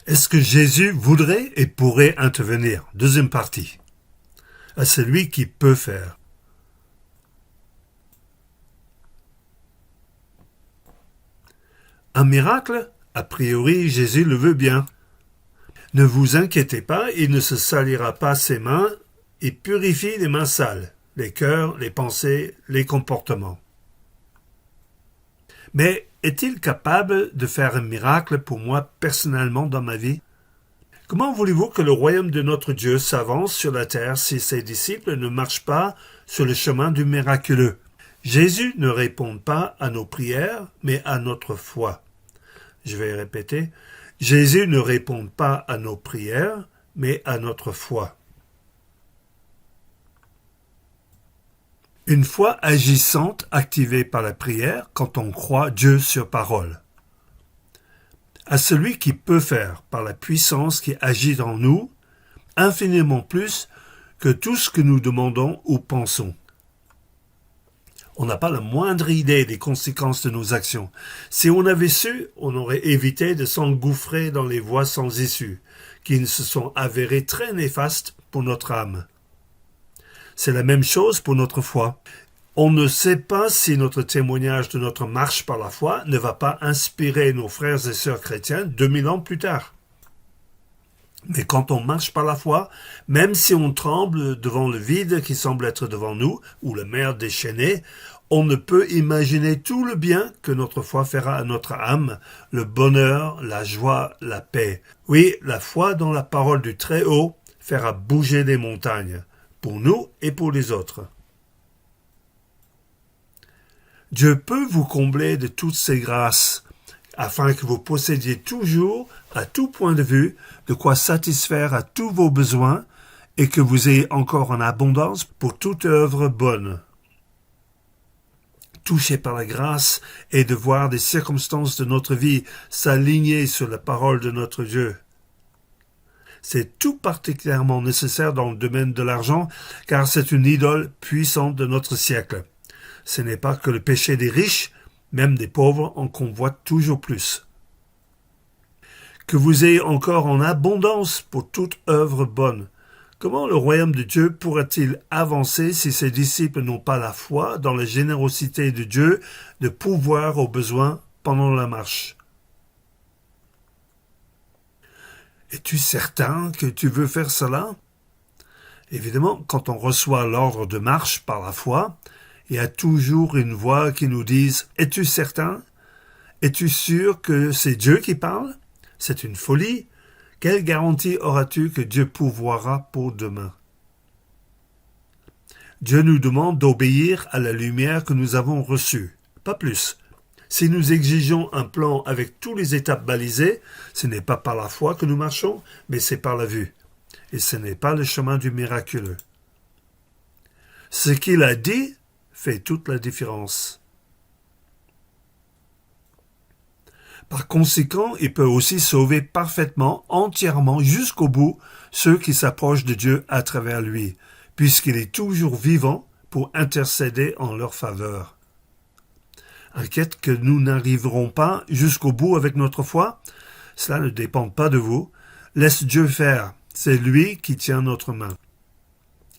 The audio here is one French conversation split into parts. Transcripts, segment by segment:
Est-ce que Jésus voudrait et pourrait intervenir? Deuxième partie. À celui qui peut faire. Un miracle? A priori, Jésus le veut bien. Ne vous inquiétez pas, il ne se salira pas ses mains et purifie les mains sales, les cœurs, les pensées, les comportements. Mais est-il capable de faire un miracle pour moi personnellement dans ma vie? Comment voulez-vous que le royaume de notre Dieu s'avance sur la terre si ses disciples ne marchent pas sur le chemin du miraculeux? Jésus ne répond pas à nos prières, mais à notre foi. Je vais répéter. Jésus ne répond pas à nos prières, mais à notre foi. Une foi agissante activée par la prière quand on croit Dieu sur parole. À celui qui peut faire, par la puissance qui agit en nous, infiniment plus que tout ce que nous demandons ou pensons. On n'a pas la moindre idée des conséquences de nos actions. Si on avait su, on aurait évité de s'engouffrer dans les voies sans issue, qui se sont avérées très néfastes pour notre âme. C'est la même chose pour notre foi. On ne sait pas si notre témoignage de notre marche par la foi ne va pas inspirer nos frères et sœurs chrétiens 2000 ans plus tard. Mais quand on marche par la foi, même si on tremble devant le vide qui semble être devant nous, ou la mer déchaînée, on ne peut imaginer tout le bien que notre foi fera à notre âme, le bonheur, la joie, la paix. Oui, la foi dans la parole du Très-Haut fera bouger des montagnes, pour nous et pour les autres. Dieu peut vous combler de toutes ces grâces, afin que vous possédiez toujours, à tout point de vue, de quoi satisfaire à tous vos besoins, et que vous ayez encore en abondance pour toute œuvre bonne. Touché par la grâce et de voir des circonstances de notre vie s'aligner sur la parole de notre Dieu. C'est tout particulièrement nécessaire dans le domaine de l'argent, car c'est une idole puissante de notre siècle. Ce n'est pas que le péché des riches, même des pauvres en convoitent toujours plus. Que vous ayez encore en abondance pour toute œuvre bonne. Comment le royaume de Dieu pourra-t-il avancer si ses disciples n'ont pas la foi dans la générosité de Dieu de pourvoir aux besoins pendant la marche? Es-tu certain que tu veux faire cela? Évidemment, quand on reçoit l'ordre de marche par la foi, il y a toujours une voix qui nous dise « Es-tu certain? Es-tu sûr que c'est Dieu qui parle? C'est une folie. Quelle garantie auras-tu que Dieu pourvoira pour demain? » Dieu nous demande d'obéir à la lumière que nous avons reçue, pas plus. Si nous exigeons un plan avec toutes les étapes balisées, ce n'est pas par la foi que nous marchons, mais c'est par la vue. Et ce n'est pas le chemin du miraculeux. Ce qu'il a dit fait toute la différence. Par conséquent, il peut aussi sauver parfaitement, entièrement, jusqu'au bout, ceux qui s'approchent de Dieu à travers lui, puisqu'il est toujours vivant pour intercéder en leur faveur. Inquiète que nous n'arriverons pas jusqu'au bout avec notre foi, cela ne dépend pas de vous. Laisse Dieu faire, c'est lui qui tient notre main.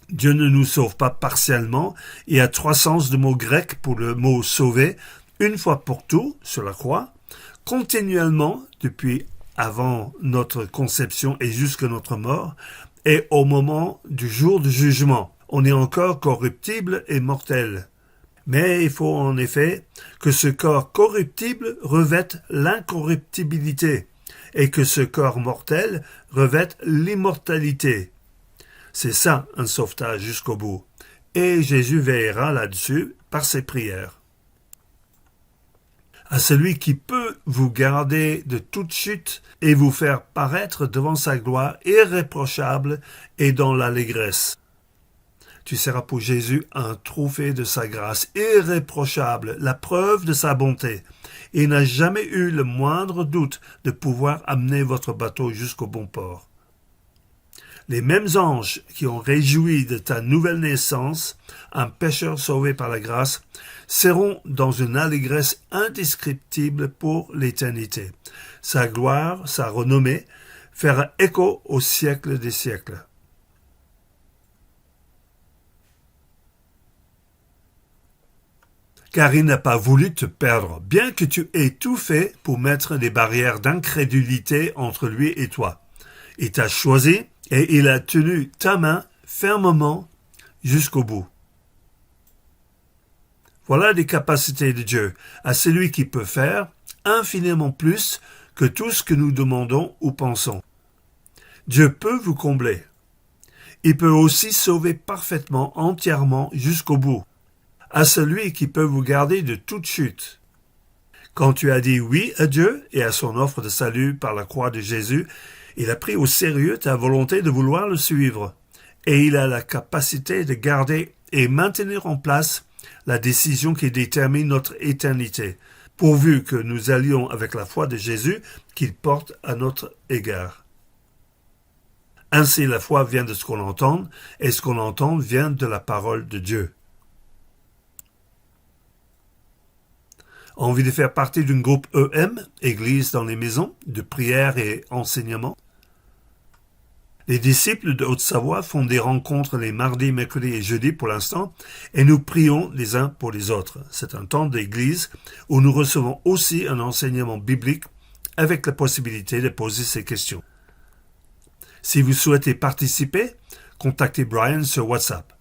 Dieu ne nous sauve pas partiellement. Il y a 3 sens de mots grecs pour le mot « sauver », une fois pour tout, sur la croix, continuellement, depuis avant notre conception et jusqu'à notre mort, et au moment du jour du jugement. On est encore corruptible et mortel. Mais il faut en effet que ce corps corruptible revête l'incorruptibilité, et que ce corps mortel revête l'immortalité. C'est ça, un sauvetage jusqu'au bout. Et Jésus veillera là-dessus par ses prières. À celui qui peut vous garder de toute chute et vous faire paraître devant sa gloire irréprochable et dans l'allégresse. Tu seras pour Jésus un trophée de sa grâce irréprochable, la preuve de sa bonté. Il n'a jamais eu le moindre doute de pouvoir amener votre bateau jusqu'au bon port. Les mêmes anges qui ont réjoui de ta nouvelle naissance, un pécheur sauvé par la grâce, seront dans une allégresse indescriptible pour l'éternité. Sa gloire, sa renommée, fera écho au siècle des siècles. Car il n'a pas voulu te perdre, bien que tu aies tout fait pour mettre des barrières d'incrédulité entre lui et toi. Il t'a choisi et il a tenu ta main fermement jusqu'au bout. Voilà les capacités de Dieu, à celui qui peut faire infiniment plus que tout ce que nous demandons ou pensons. Dieu peut vous combler. Il peut aussi sauver parfaitement, entièrement, jusqu'au bout. À celui qui peut vous garder de toute chute. Quand tu as dit oui à Dieu et à son offre de salut par la croix de Jésus, il a pris au sérieux ta volonté de vouloir le suivre. Et il a la capacité de garder et maintenir en place la décision qui détermine notre éternité, pourvu que nous allions avec la foi de Jésus qu'il porte à notre égard. Ainsi, la foi vient de ce qu'on entend, et ce qu'on entend vient de la parole de Dieu. Envie de faire partie d'un groupe EM, Église dans les maisons, de prière et enseignement? Les disciples de Haute-Savoie font des rencontres les mardis, mercredis et jeudis pour l'instant, et nous prions les uns pour les autres. C'est un temps d'église où nous recevons aussi un enseignement biblique avec la possibilité de poser ces questions. Si vous souhaitez participer, contactez Brian sur WhatsApp.